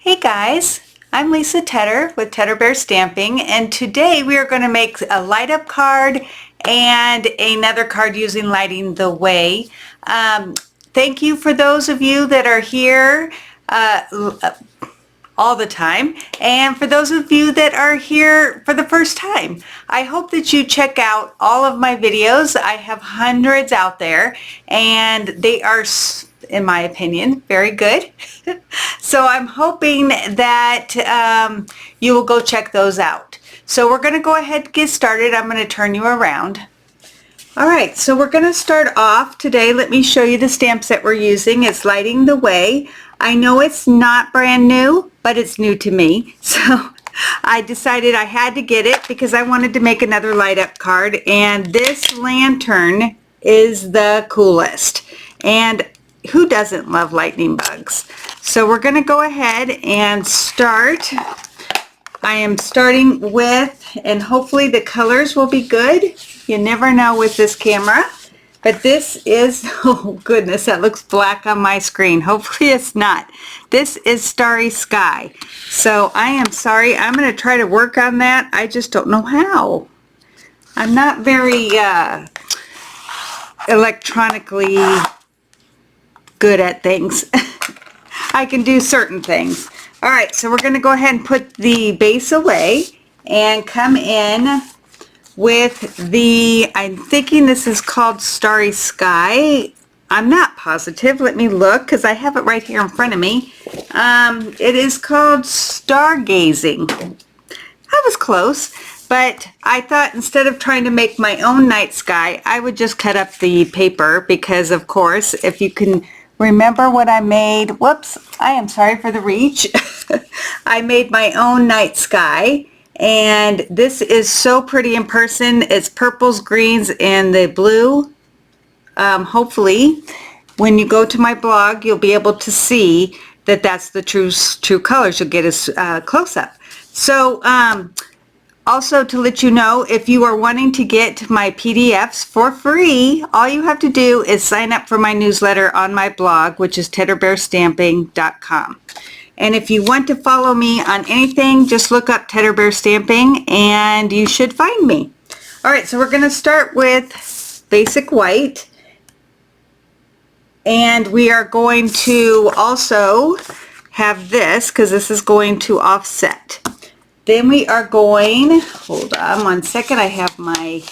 Hey guys, I'm Lisa Tedder with Tedder Bear Stamping, and today we are going to make a light up card and another card using Lighting the Way. Thank you for those of you that are here all the time, and for those of you that are here for the first time. I hope that you check out all of my videos. I have hundreds out there, and they are, in my opinion, very good. So I'm hoping that you will go check those out. So we're going to go ahead and get started. I'm going to turn you around. Alright, so we're going to start off today. Let me show you the stamps that we're using. It's Lighting the Way. I know it's not brand new, but it's new to me. So I decided I had to get it because I wanted to make another light up card, and this lantern is the coolest. And who doesn't love lightning bugs? So we're going to go ahead and start. I am starting with, and hopefully the colors will be good. You never know with this camera. But this is, oh goodness, that looks black on my screen. Hopefully it's not. This is Starry Sky. So I am sorry. I'm going to try to work on that. I just don't know how. I'm not very electronically good at things. I can do certain things. All right, so we're going to go ahead and put the base away and come in with the, I'm thinking this is called Starry Sky. I'm not positive. Let me look because I have it right here in front of me. It is called Stargazing. I was close, but I thought instead of trying to make my own night sky, I would just cut up the paper because, of course, if you can remember what I made, whoops, I am sorry for the reach. I made my own night sky. And this is so pretty in person. It's purples, greens, and the blue. Hopefully, when you go to my blog, you'll be able to see that that's the true colors. You'll get a close-up. So, also to let you know, if you are wanting to get my PDFs for free, all you have to do is sign up for my newsletter on my blog, which is tedderbearstamping.com. And if you want to follow me on anything, just look up Tedder Bear Stamping and you should find me. Alright, so we're going to start with basic white. And we are going to also have this because this is going to offset. Then we are going, hold on one second, I have my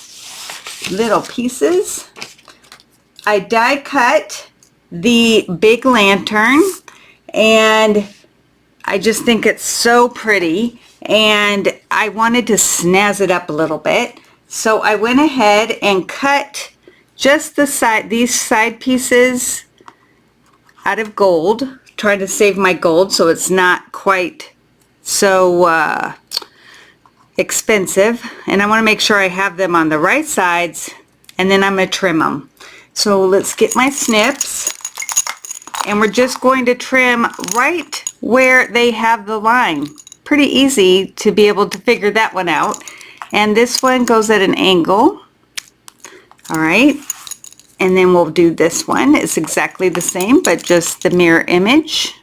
little pieces. I die cut the big lantern, and I just think it's so pretty, and I wanted to snazz it up a little bit. So I went ahead and cut just the side, these side pieces out of gold, trying to save my gold so it's not quite so expensive. And I want to make sure I have them on the right sides, and then I'm going to trim them. So let's get my snips, and we're just going to trim right where they have the line. Pretty easy to be able to figure that one out. And this one goes at an angle. All right, and then we'll do this one. It's exactly the same, but just the mirror image.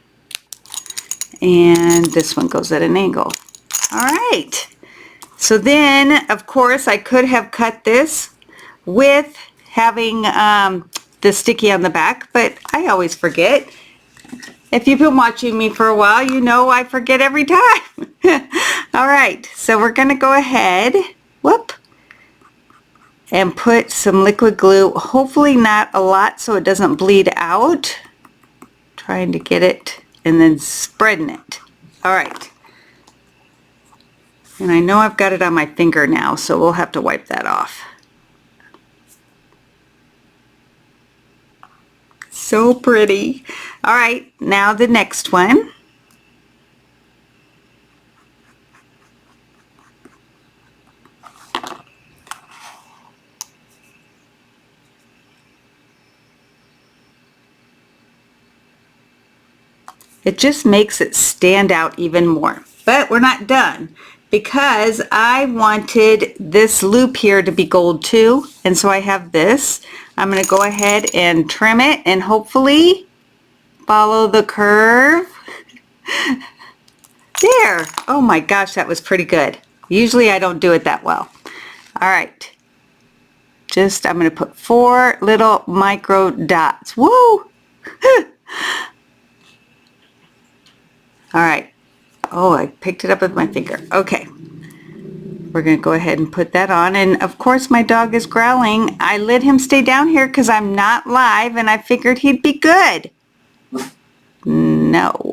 And this one goes at an angle. All right, so then of course I could have cut this with having the sticky on the back, but I always forget. If you've been watching me for a while, you know I forget every time. All right, so we're going to go ahead, whoop, and put some liquid glue, hopefully not a lot so it doesn't bleed out. Trying to get it and then spreading it. All right. And I know I've got it on my finger now, so we'll have to wipe that off. So pretty. All right, now the next one. It just makes it stand out even more. But we're not done because I wanted this loop here to be gold too, and so I have this. I'm going to go ahead and trim it and hopefully follow the curve. There. Oh my gosh, that was pretty good. Usually I don't do it that well. All right. Just, I'm going to put 4 little micro dots. Woo! All right. Oh, I picked it up with my finger. Okay. We're going to go ahead and put that on. And of course my dog is growling. I let him stay down here because I'm not live and I figured he'd be good. No.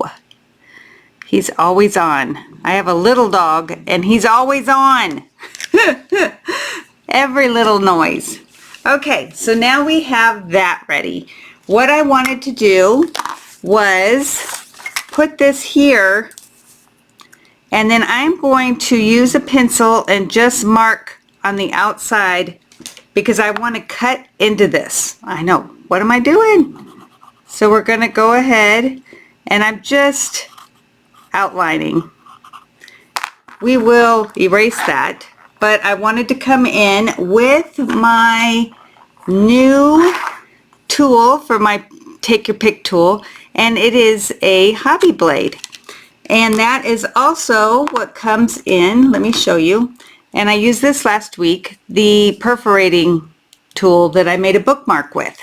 He's always on. I have a little dog and he's always on. Every little noise. Okay, so now we have that ready. What I wanted to do was put this here, and then I'm going to use a pencil and just mark on the outside because I want to cut into this. I know, what am I doing? So we're going to go ahead and I'm just outlining. We will erase that, but I wanted to come in with my new tool for my take your pick tool, and it is a hobby blade, and that is also what comes in. Let me show you. And I used this last week, the perforating tool that I made a bookmark with.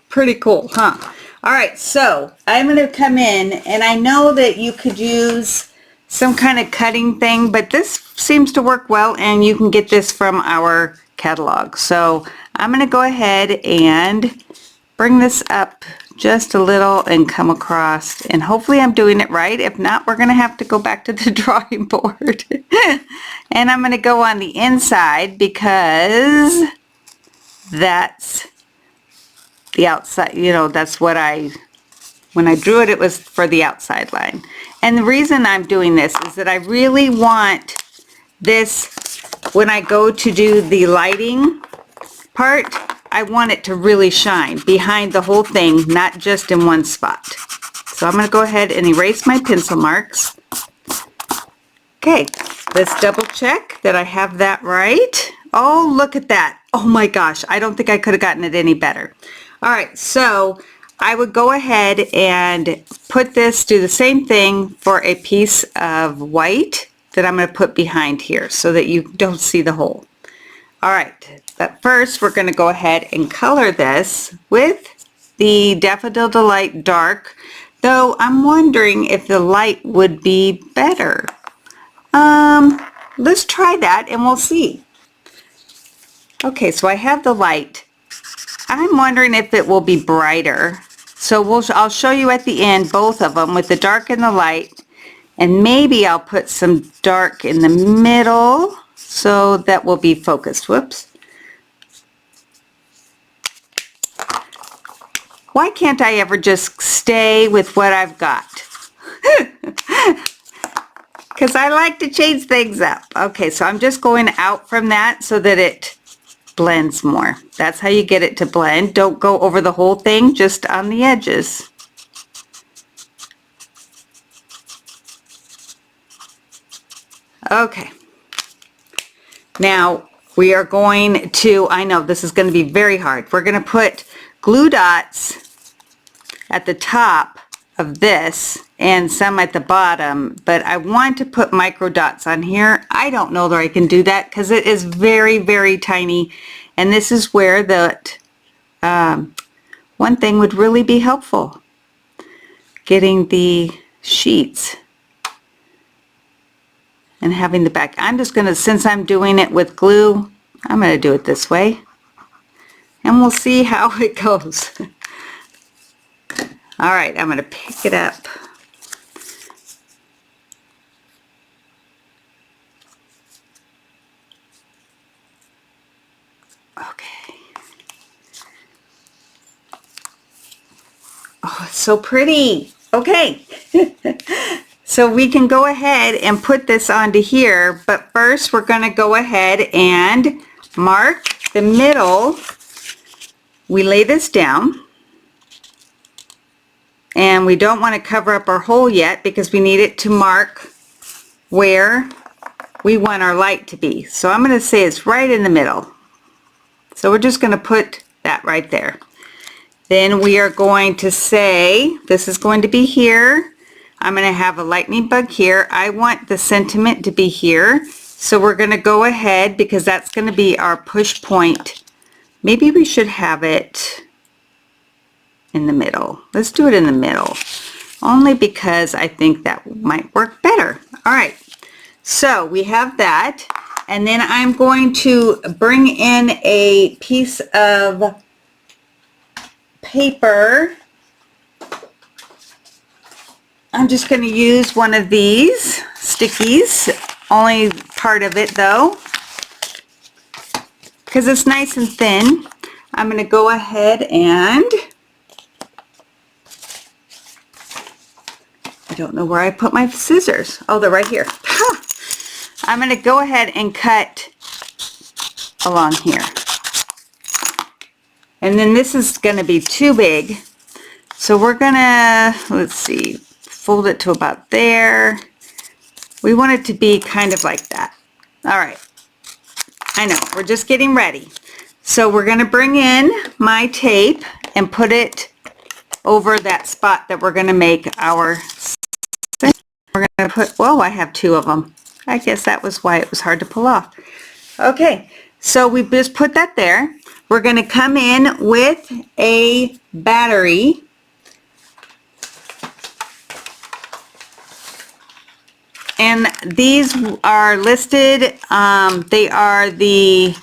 Pretty cool, huh? All right, so I'm going to come in, and I know that you could use some kind of cutting thing, but this seems to work well, and you can get this from our catalog. So I'm going to go ahead and bring this up just a little and come across, and hopefully I'm doing it right. If not, we're going to have to go back to the drawing board. And I'm going to go on the inside because that's the outside, you know, that's what when I drew it, it was for the outside line. And the reason I'm doing this is that I really want this, when I go to do the lighting part, I want it to really shine behind the whole thing, not just in one spot. So I'm going to go ahead and erase my pencil marks. Okay, let's double check that I have that right. Oh, look at that. Oh my gosh, I don't think I could have gotten it any better. All right, so I would go ahead and put this, do the same thing for a piece of white that I'm going to put behind here so that you don't see the hole. All right, but first we're going to go ahead and color this with the Daffodil Delight Dark, though I'm wondering if the light would be better. Let's try that and we'll see. Okay, so I have the light. I'm wondering if it will be brighter. So I'll show you at the end both of them with the dark and the light, and maybe I'll put some dark in the middle so that will be focused. Whoops. Why can't I ever just stay with what I've got? Because I like to change things up. Okay, so I'm just going out from that so that it blends more. That's how you get it to blend. Don't go over the whole thing, just on the edges. Okay. Now we are going to, I know this is going to be very hard. We're going to put glue dots at the top of this and some at the bottom, but I want to put micro dots on here. I don't know that I can do that because it is very, very tiny, and this is where that one thing would really be helpful, getting the sheets and having the back. I'm just going to, since I'm doing it with glue, I'm going to do it this way, and we'll see how it goes. All right, I'm going to pick it up. Okay. Oh, it's so pretty. Okay. So we can go ahead and put this onto here, but first we're going to go ahead and mark the middle. We lay this down. And we don't want to cover up our hole yet because we need it to mark where we want our light to be. So I'm going to say it's right in the middle. So we're just going to put that right there. Then we are going to say this is going to be here. I'm going to have a lightning bug here. I want the sentiment to be here. So we're going to go ahead, because that's going to be our push point. Maybe we should have it in the middle. Let's do it in the middle. Only because I think that might work better. All right. So we have that. And then I'm going to bring in a piece of paper. I'm just going to use one of these stickies, only part of it though, because it's nice and thin. I'm going to go ahead and, I don't know where I put my scissors. Oh, they're right here. I'm going to go ahead and cut along here. And then this is going to be too big. So we're going to, let's see, fold it to about there. We want it to be kind of like that. All right. I know, we're just getting ready. So we're going to bring in my tape and put it over that spot that we're going to make our, we're going to put, whoa, I have two of them. I guess that was why it was hard to pull off. Okay, so we just put that there. We're going to come in with a battery. And these are listed, they are the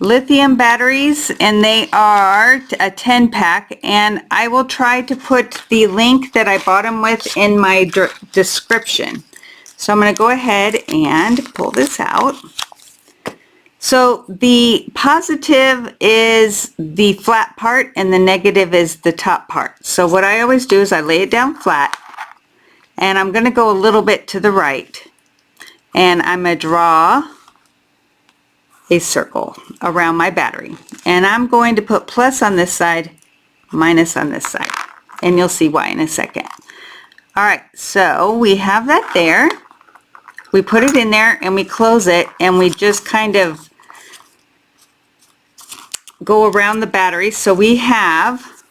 lithium batteries, and they are a 10 pack, and I will try to put the link that I bought them with in my description. So I'm going to go ahead and pull this out. So the positive is the flat part and the negative is the top part. So what I always do is I lay it down flat, and I'm going to go a little bit to the right, and I'm going to draw a circle around my battery, and I'm going to put plus on this side, minus on this side, and you'll see why in a second. Alright, so we have that there. We put it in there and we close it, and we just kind of go around the battery. So we have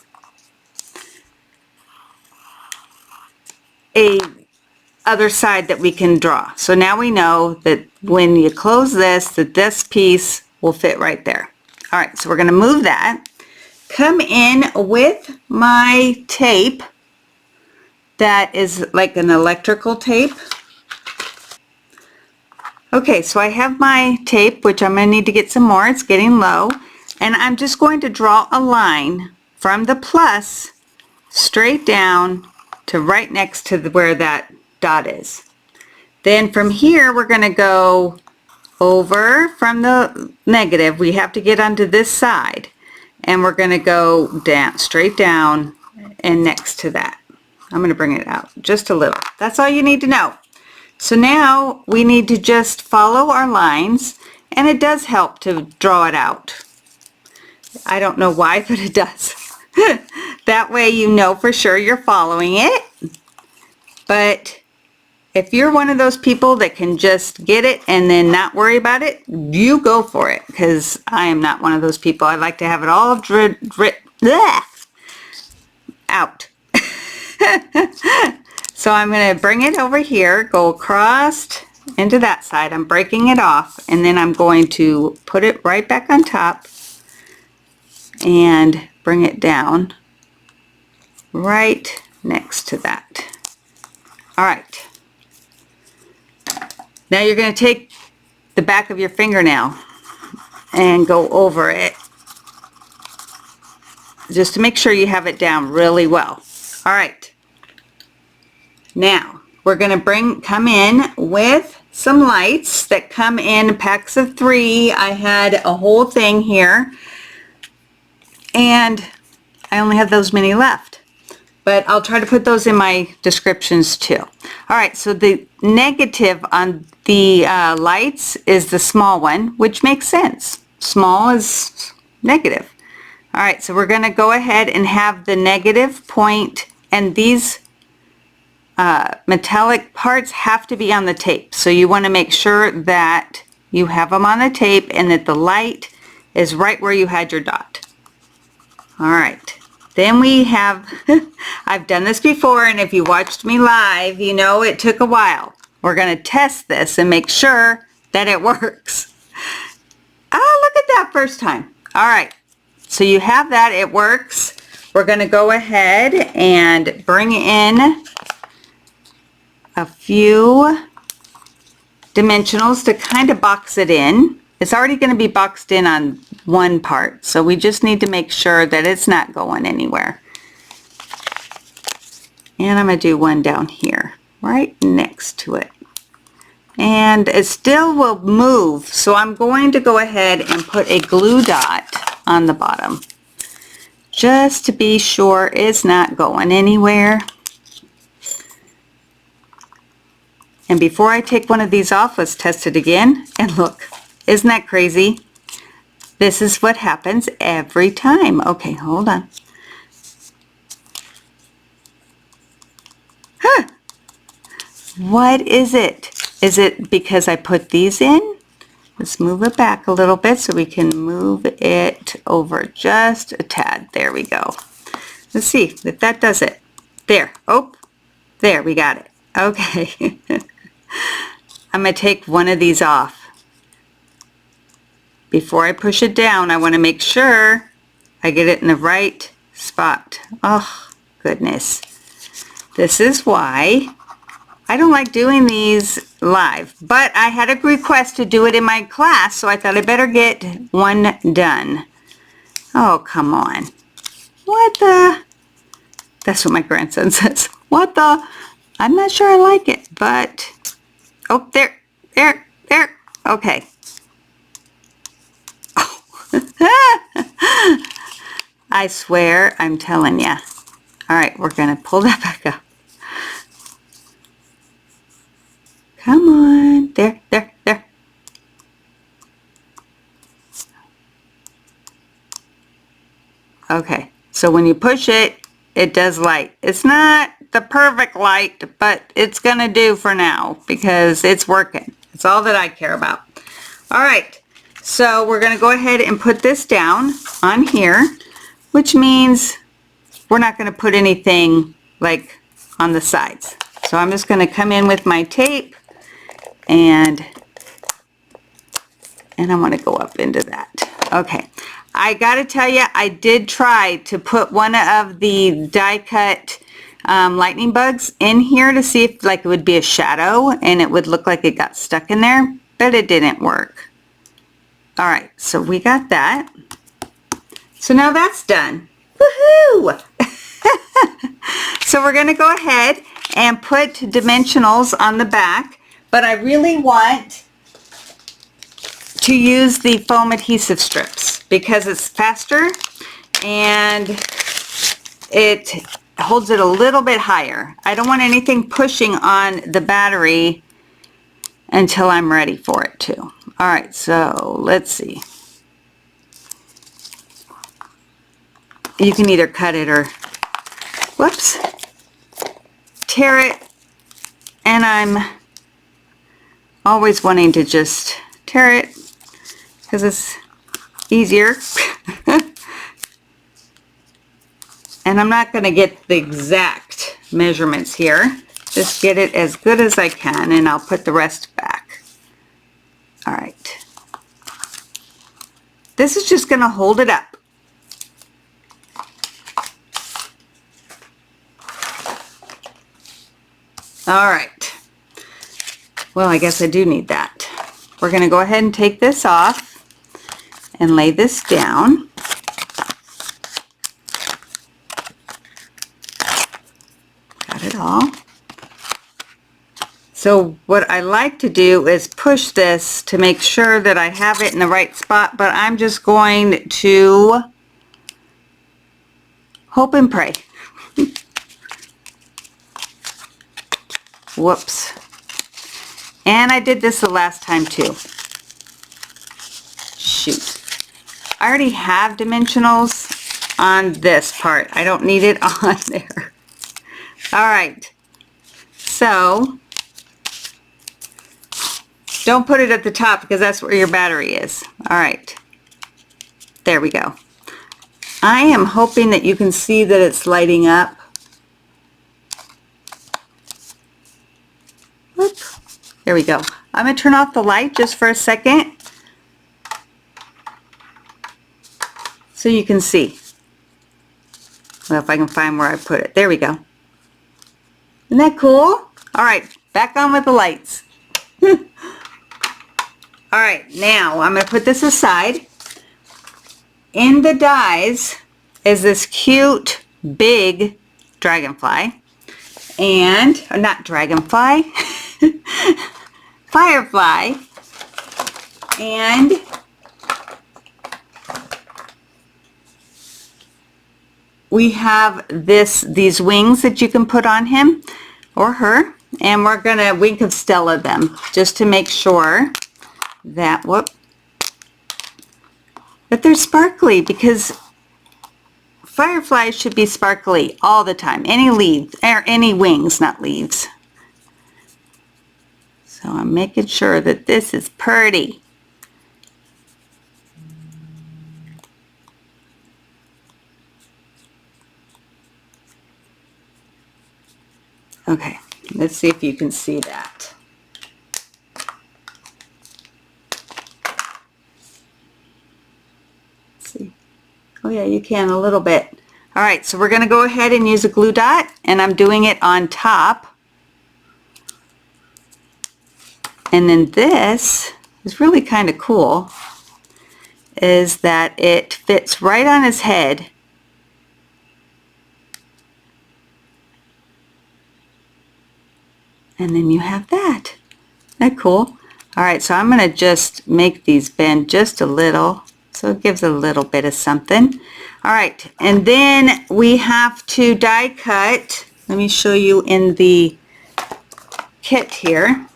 a other side that we can draw. So now we know that when you close this, that this piece will fit right there. All right, so we're going to move that. Come in with my tape that is like an electrical tape. Okay, so I have my tape, which I'm going to need to get some more. It's getting low. And I'm just going to draw a line from the plus straight down to right next to where that dot is. Then from here, we're going to go over from the negative. We have to get onto this side. And we're going to go down, straight down, and next to that. I'm going to bring it out just a little. That's all you need to know. So now we need to just follow our lines, and it does help to draw it out. I don't know why, but it does. That way you know for sure you're following it. But if you're one of those people that can just get it and then not worry about it, you go for it, because I am not one of those people. I like to have it all out. So I'm going to bring it over here, go across into that side. I'm breaking it off, and then I'm going to put it right back on top and bring it down right next to that. All right. Now you're going to take the back of your fingernail and go over it just to make sure you have it down really well. All right. Now we're going to come in with some lights that come in packs of 3. I had a whole thing here, and I only have those many left, but I'll try to put those in my descriptions too. All right, so the negative on the lights is the small one, which makes sense. Small is negative. All right, so we're going to go ahead and have the negative point, and these metallic parts have to be on the tape. So you want to make sure that you have them on the tape and that the light is right where you had your dot. All right, Then we have, I've done this before, and if you watched me live, you know it took a while. We're going to test this and make sure that it works. Oh, look at that first time. All right, so you have that, it works. We're going to go ahead and bring in a few dimensionals to kind of box it in. It's already going to be boxed in on one part, so we just need to make sure that it's not going anywhere. And I'm going to do one down here, right next to it. And it still will move, so I'm going to go ahead and put a glue dot on the bottom, just to be sure it's not going anywhere. And before I take one of these off, let's test it again. And look, isn't that crazy? This is what happens every time. Okay, hold on. Huh. What is it? Is it because I put these in? Let's move it back a little bit so we can move it over just a tad. There we go. Let's see if that does it. There. Oh, there, we got it. Okay. I'm going to take one of these off. Before I push it down, I want to make sure I get it in the right spot. Oh, goodness. This is why I don't like doing these live, but I had a request to do it in my class, so I thought I better get one done. Oh, come on. What the? That's what my grandson says. What the? I'm not sure I like it, but, oh, there. Okay. Oh. I swear, I'm telling ya. All right, we're going to pull that back up. Come on. There. Okay, so when you push it, it does light. It's not the perfect light, but it's going to do for now because it's working. It's all that I care about. All right, so we're going to go ahead and put this down on here, which means we're not going to put anything like on the sides. So I'm just going to come in with my tape and I want to go up into that. Okay, I got to tell you, I did try to put one of the die cut lightning bugs in here to see if like it would be a shadow and it would look like it got stuck in there, but it didn't work. All right, so we got that. So now that's done. Woohoo! So we're going to go ahead and put dimensionals on the back, but I really want to use the foam adhesive strips because it's faster and it holds it a little bit higher. I don't want anything pushing on the battery until I'm ready for it to. All right, so let's see. You can either cut it or, whoops, tear it, and I'm always wanting to just tear it because it's easier. And I'm not going to get the exact measurements here. Just get it as good as I can, and I'll put the rest back. All right. This is just going to hold it up. All right. Well, I guess I do need that. We're going to go ahead and take this off and lay this down. Got it all. So what I like to do is push this to make sure that I have it in the right spot, but I'm just going to hope and pray. Whoops. And I did this the last time too. Shoot. I already have dimensionals on this part. I don't need it on there. All right. So don't put it at the top because that's where your battery is. All right. There we go. I am hoping that you can see that it's lighting up. Whoop. There we go. I'm going to turn off the light just for a second so you can see. Well, if I can find where I put it. There we go. Isn't that cool? All right, back on with the lights. All right, now I'm going to put this aside. In the dies is this cute big dragonfly, and not dragonfly, firefly, and we have these wings that you can put on him or her, and we're gonna Wink of Stella them just to make sure that that they're sparkly, because fireflies should be sparkly all the time. Any leaves or any wings, not leaves. So I'm making sure that this is pretty. Okay, let's see if you can see that. Let's see. Oh yeah, you can a little bit. All right, so we're going to go ahead and use a glue dot, and I'm doing it on top. And then this is really kind of cool, is that it fits right on his head. And then you have that. Isn't that cool? All right, so I'm going to just make these bend just a little, so it gives a little bit of something. All right, and then we have to die cut. Let me show you in the kit here.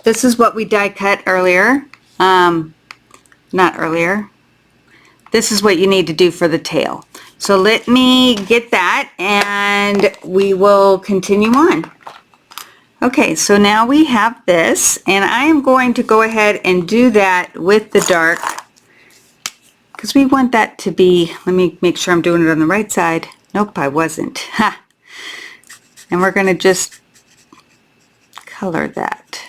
This is what we die cut earlier. Not earlier. This is what you need to do for the tail. So let me get that and we will continue on. Okay, so now we have this, and I am going to go ahead and do that with the dark, because we want that to be, let me make sure I'm doing it on the right side. Nope, I wasn't. Ha! And we're going to just color that.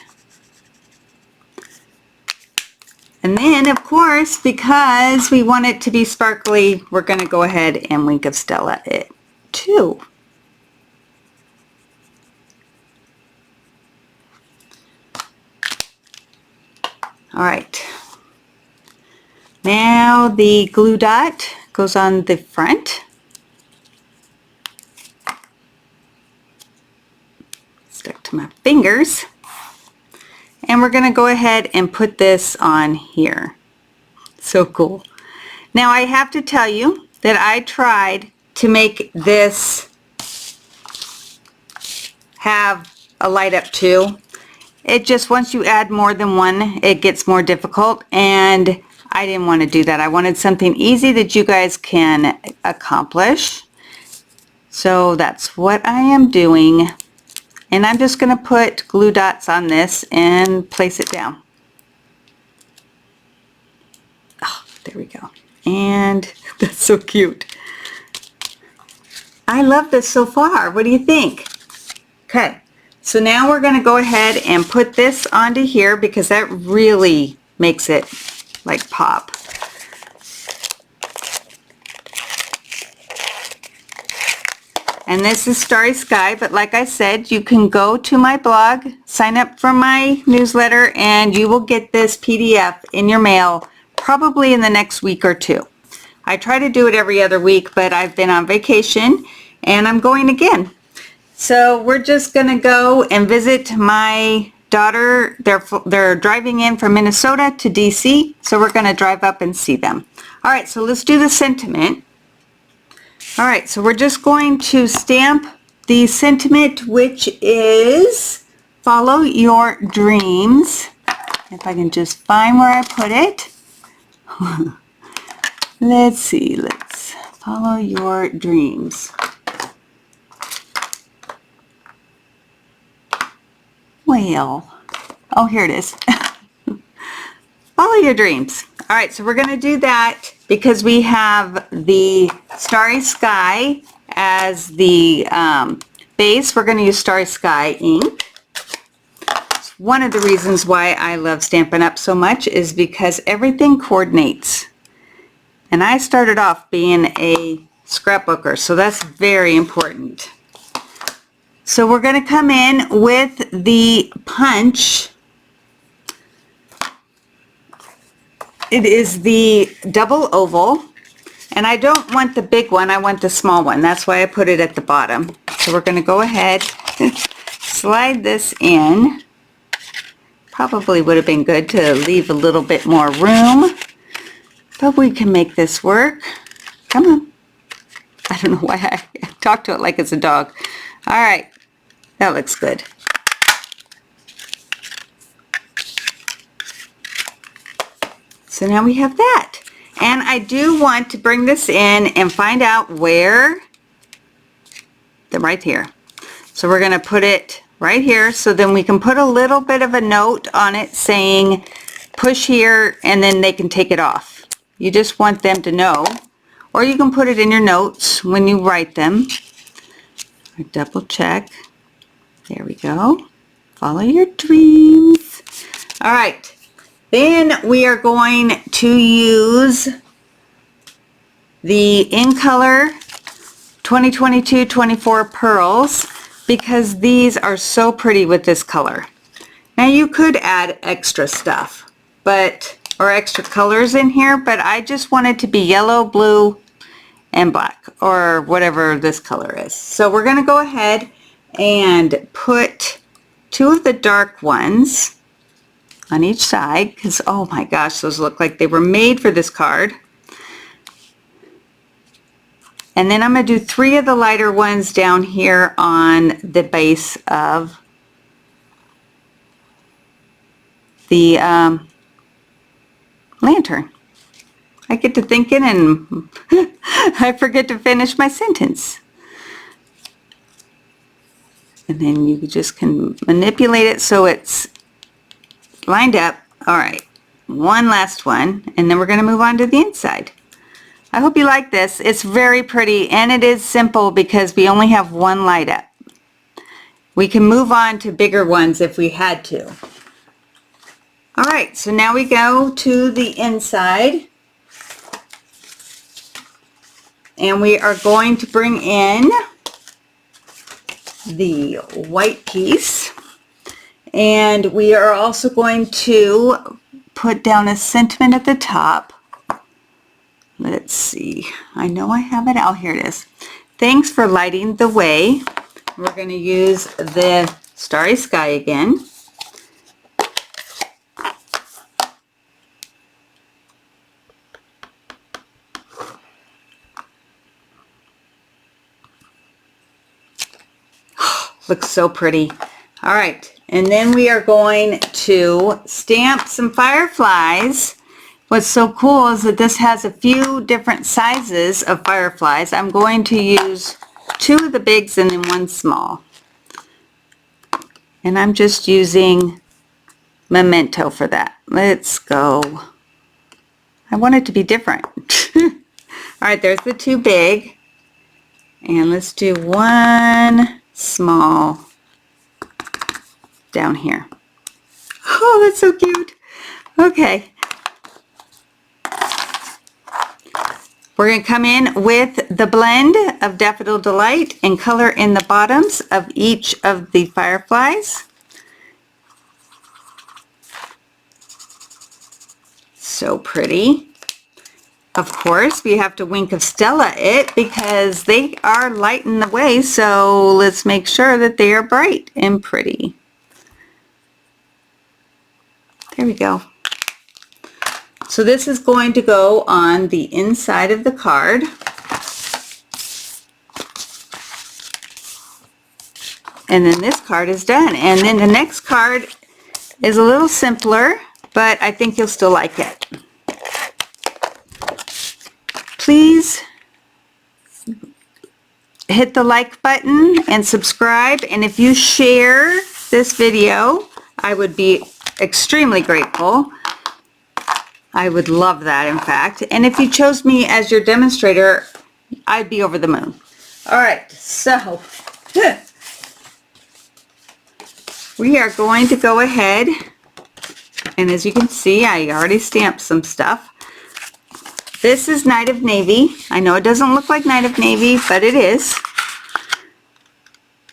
And then, of course, because we want it to be sparkly, we're going to go ahead and Wink of Stella it too. All right. Now the glue dot goes on the front. Stuck to my fingers. And we're going to go ahead and put this on here. So cool. Now I have to tell you that I tried to make this have a light up too. It just, once you add more than one, it gets more difficult, and I didn't want to do that. I wanted something easy that you guys can accomplish. So that's what I am doing. And I'm just going to put glue dots on this and place it down. Oh, there we go. And that's so cute. I love this so far. What do you think? Okay, so now we're going to go ahead and put this onto here, because that really makes it like pop. And this is Starry Sky, but like I said, you can go to my blog, sign up for my newsletter, and you will get this PDF in your mail probably in the next week or two. I try to do it every other week, but I've been on vacation and I'm going again. So we're just going to go and visit my daughter. They're driving in from Minnesota to DC, so we're going to drive up and see them. All right, so let's do the sentiment. All right, so we're just going to stamp the sentiment, which is follow your dreams. If I can just find where I put it. Let's see, let's follow your dreams. Well, oh, here it is. Follow your dreams. All right, so we're going to do that because we have the Starry Sky as the base. We're going to use Starry Sky ink. One of the reasons why I love Stampin' Up! So much is because everything coordinates. And I started off being a scrapbooker, so that's very important. So we're going to come in with the punch. It is the double oval, and I don't want the big one, I want the small one. That's why I put it at the bottom. So we're going to go ahead, slide this in. Probably would have been good to leave a little bit more room, but we can make this work. Come on. I don't know why I talk to it like it's a dog. All right, that looks good. So now we have that. And I do want to bring this in and find out where, right here. So we're going to put it right here, so then we can put a little bit of a note on it saying push here, and then they can take it off. You just want them to know, or you can put it in your notes when you write them. Double check. There we go. Follow your dreams. All right. Then we are going to use the In Color 2022-24 Pearls because these are so pretty with this color. Now you could add extra stuff, or extra colors in here, but I just want it to be yellow, blue, and black, or whatever this color is. So we're going to go ahead and put two of the dark ones on each side, because oh my gosh, those look like they were made for this card. And then I'm going to do 3 of the lighter ones down here on the base of the lantern. I get to thinking and I forget to finish my sentence. And then you just can manipulate it so it's lined up. All right, one last one, and then we're going to move on to the inside. I hope you like this. It's very pretty, and it is simple because we only have one light up. We can move on to bigger ones if we had to. All right, so now we go to the inside, and we are going to bring in the white piece. And we are also going to put down a sentiment at the top. Let's see. I know I have it out. Here it is. Thanks for lighting the way. We're going to use the Starry Sky again. Looks so pretty. All right. And then we are going to stamp some fireflies. What's so cool is that this has a few different sizes of fireflies. I'm going to use 2 of the bigs and then 1 small. And I'm just using Memento for that. Let's go. I want it to be different. All right, there's the 2 big. And let's do 1 small down here. Oh, that's so cute. Okay. We're going to come in with the blend of Daffodil Delight and color in the bottoms of each of the fireflies. So pretty. Of course, we have to Wink of Stella it because they are lighting the way, so let's make sure that they are bright and pretty. There we go. So this is going to go on the inside of the card. And then this card is done. And then the next card is a little simpler, but I think you'll still like it. Please hit the like button and subscribe. And if you share this video, I would be extremely grateful. I would love that, in fact. And if you chose me as your demonstrator, I'd be over the moon. All right, so we are going to go ahead, and as you can see, I already stamped some stuff. This is Night of Navy. I know it doesn't look like Night of Navy, but it is.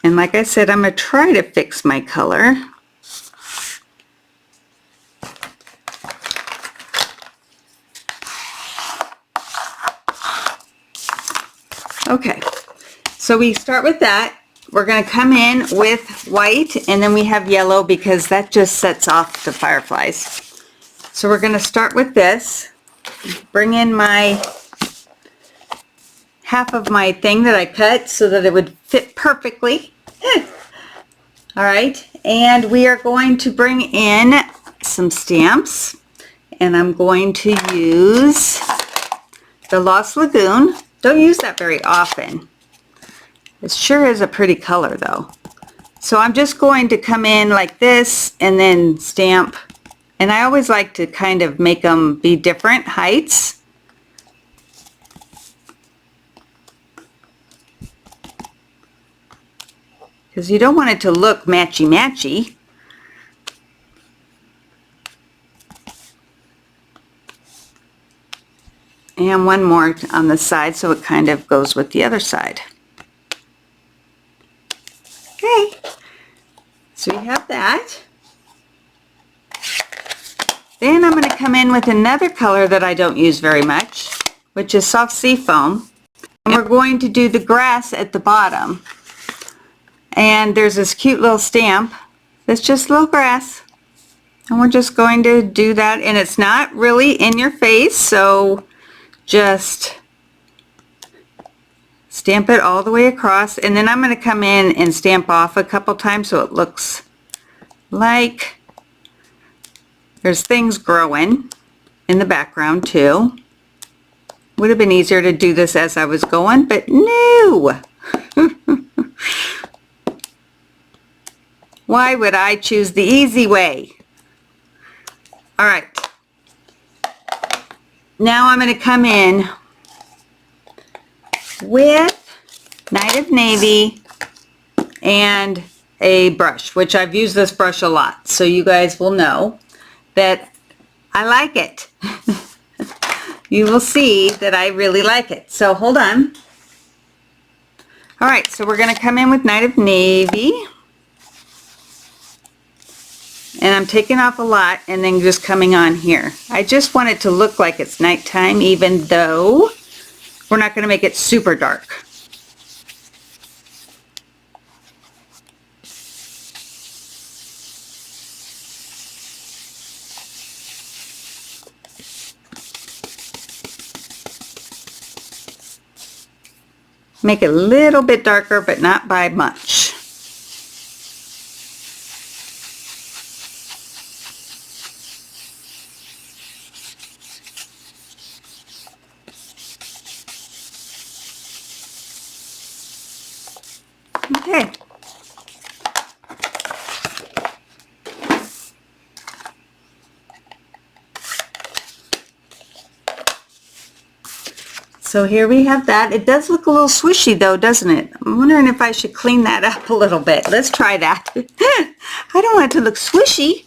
And like I said, I'm going to try to fix my color. Okay, so we start with that. We're going to come in with white, and then we have yellow because that just sets off the fireflies. So we're going to start with this. Bring in my half of my thing that I cut so that it would fit perfectly. All right, and we are going to bring in some stamps, and I'm going to use the Lost Lagoon. Don't use that very often. It sure is a pretty color though. So I'm just going to come in like this and then stamp. And I always like to kind of make them be different heights. Because you don't want it to look matchy-matchy. And one more on the side so it kind of goes with the other side. Okay, so we have that. Then I'm going to come in with another color that I don't use very much, which is Soft Sea Foam. And we're going to do the grass at the bottom. And there's this cute little stamp that's just little grass. And we're just going to do that. And it's not really in your face, so just stamp it all the way across. And then I'm going to come in and stamp off a couple times so it looks like there's things growing in the background too. Would have been easier to do this as I was going, but no. Why would I choose the easy way? All right. Now I'm going to come in with Night of Navy and a brush, which I've used this brush a lot, so you guys will know that I like it. You will see that I really like it. So hold on. All right, so we're going to come in with Night of Navy. And I'm taking off a lot and then just coming on here. I just want it to look like it's nighttime, even though we're not going to make it super dark. Make it a little bit darker, but not by much. Okay. So here we have that. It does look a little swishy though, doesn't it? I'm wondering if I should clean that up a little bit. Let's try that. I don't want it to look swishy.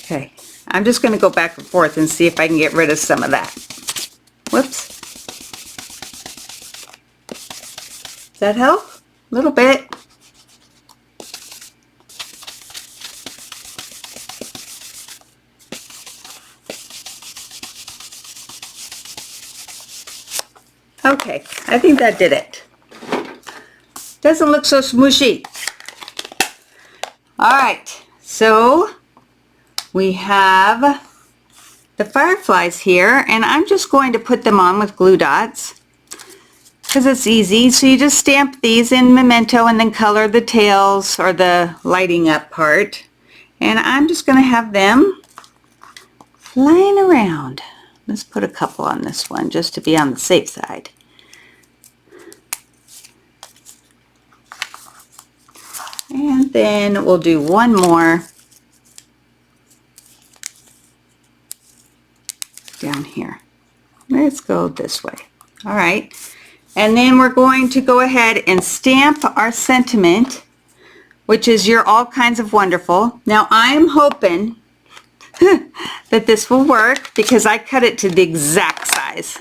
Okay, I'm just going to go back and forth and see if I can get rid of some of that. Whoops. Does that help? A little bit. Okay, I think that did it. Doesn't look so smooshy. All right, so we have the fireflies here, and I'm just going to put them on with glue dots because it's easy. So you just stamp these in Memento and then color the tails or the lighting up part. And I'm just going to have them flying around. Let's put a couple on this one just to be on the safe side. And then we'll do one more down here. Let's go this way. All right. And then we're going to go ahead and stamp our sentiment, which is "You're all kinds of wonderful." Now I'm hoping that this will work because I cut it to the exact size.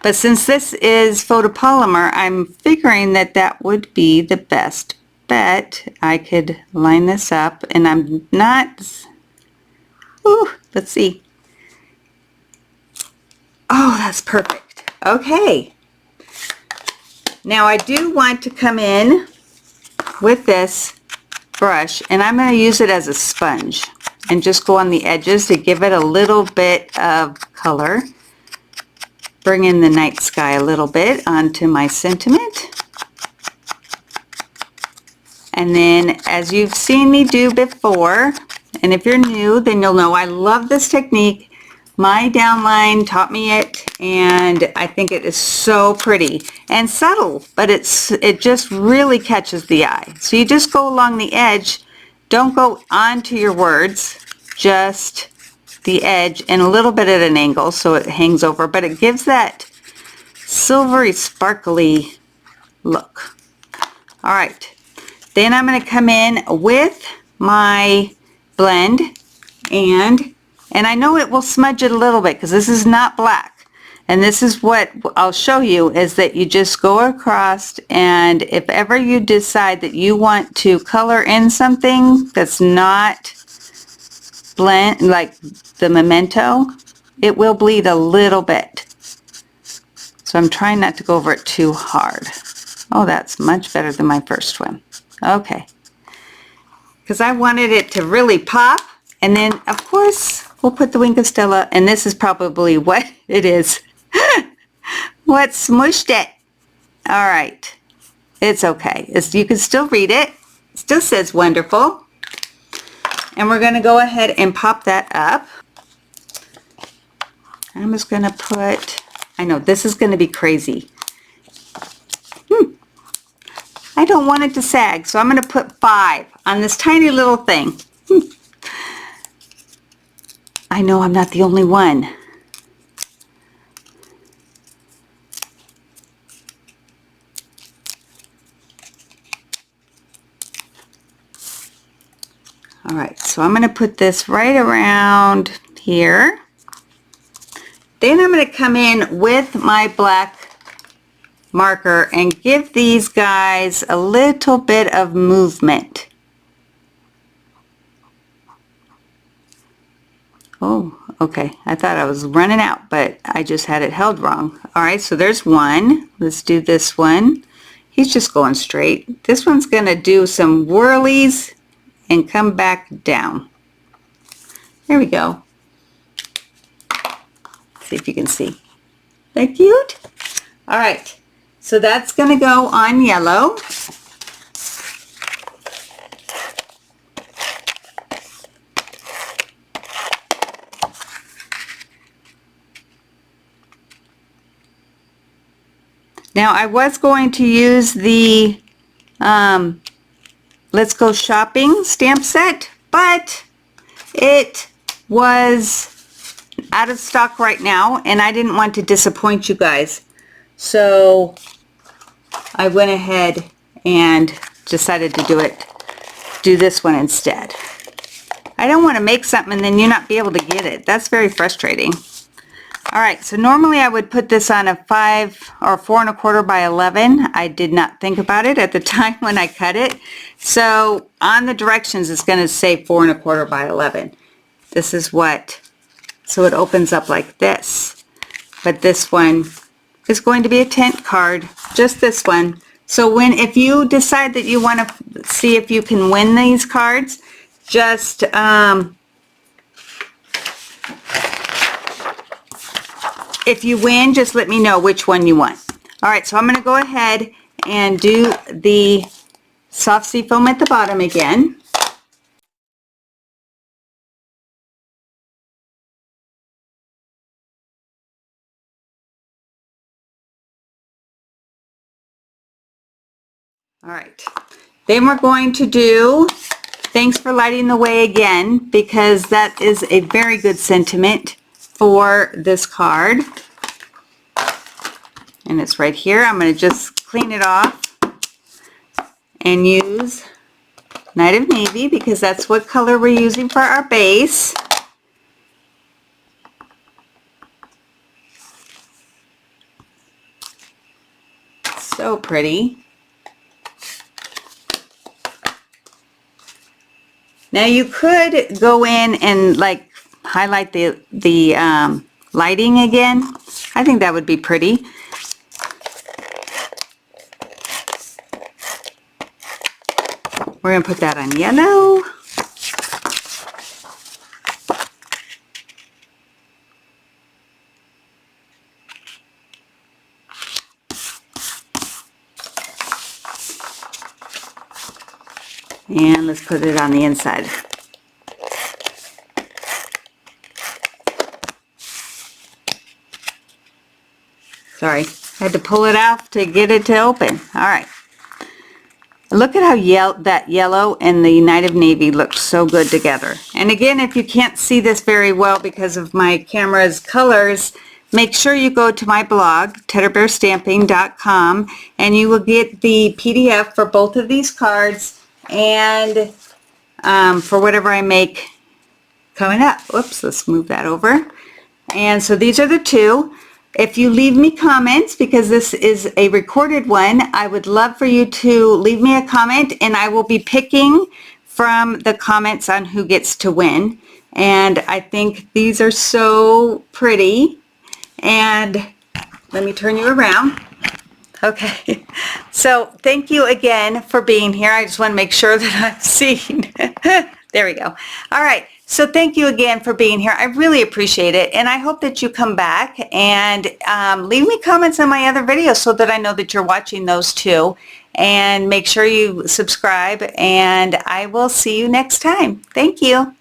But since this is photopolymer, I'm figuring that that would be the best bet. I could line this up, and I'm not, ooh, let's see. Oh, that's perfect. Okay. Now I do want to come in with this brush, and I'm going to use it as a sponge and just go on the edges to give it a little bit of color. Bring in the night sky a little bit onto my sentiment. And then, as you've seen me do before, and if you're new, then you'll know I love this technique. My downline taught me it, and I think it is so pretty and subtle, but it just really catches the eye. So you just go along the edge. Don't go onto your words, just the edge and a little bit at an angle so it hangs over, but it gives that silvery sparkly look. All right, then I'm going to come in with my blend, and I know it will smudge it a little bit because this is not black, and this is what I'll show you, is that you just go across, and if ever you decide that you want to color in something that's not blend, like the memento, it will bleed a little bit. So I'm trying not to go over it too hard. Oh, that's much better than my first one. Okay. Because I wanted it to really pop, and then of course we'll put the Wink of Stella, and this is probably what it is. What smushed it. All right. It's okay. You can still read it. It still says wonderful. And we're going to go ahead and pop that up. I'm just going to put, I know this is going to be crazy. I don't want it to sag, so I'm going to put 5 on this tiny little thing. I know I'm not the only one. All right, so I'm going to put this right around here. Then I'm going to come in with my black marker and give these guys a little bit of movement. Oh, okay. I thought I was running out, but I just had it held wrong. All right, so there's one. Let's do this one. He's just going straight. This one's going to do some whirlies and come back down. There we go. See if you can see. Isn't that cute? All right, so that's going to go on yellow. Now I was going to use the Let's Go Shopping stamp set, but it was out of stock right now, and I didn't want to disappoint you guys. So I went ahead and decided to do this one instead. I don't want to make something and then you not be able to get it. That's very frustrating. All right, so normally I would put this on a 5 or 4 1/4 by 11. I did not think about it at the time when I cut it. So on the directions, it's going to say 4 1/4 by 11. This is what, so it opens up like this. But this one is going to be a tent card, just this one. So if you decide that you want to see if you can win these cards, just if you win, just let me know which one you want. All right, so I'm going to go ahead and do the soft sea foam at the bottom again. All right, then we're going to do Thanks for Lighting the Way again, because that is a very good sentiment for this card. And it's right here. I'm going to just clean it off and use Night of Navy because that's what color we're using for our base. So pretty. Now you could go in and like highlight the lighting again. I think that would be pretty. We're going to put that on yellow. And let's put it on the inside. Sorry, I had to pull it out to get it to open. All right. Look at how that yellow and the Night of Navy look so good together. And again, if you can't see this very well because of my camera's colors, make sure you go to my blog, teddybearstamping.com, and you will get the PDF for both of these cards and for whatever I make coming up. Whoops, let's move that over. And so these are the two. If you leave me comments, because this is a recorded one, I would love for you to leave me a comment and I will be picking from the comments on who gets to win. And I think these are so pretty. And let me turn you around. Okay, so thank you again for being here. I just want to make sure that I'm seen. There we go. All right, so thank you again for being here. I really appreciate it, and I hope that you come back and leave me comments on my other videos so that I know that you're watching those too. And make sure you subscribe, and I will see you next time. Thank you.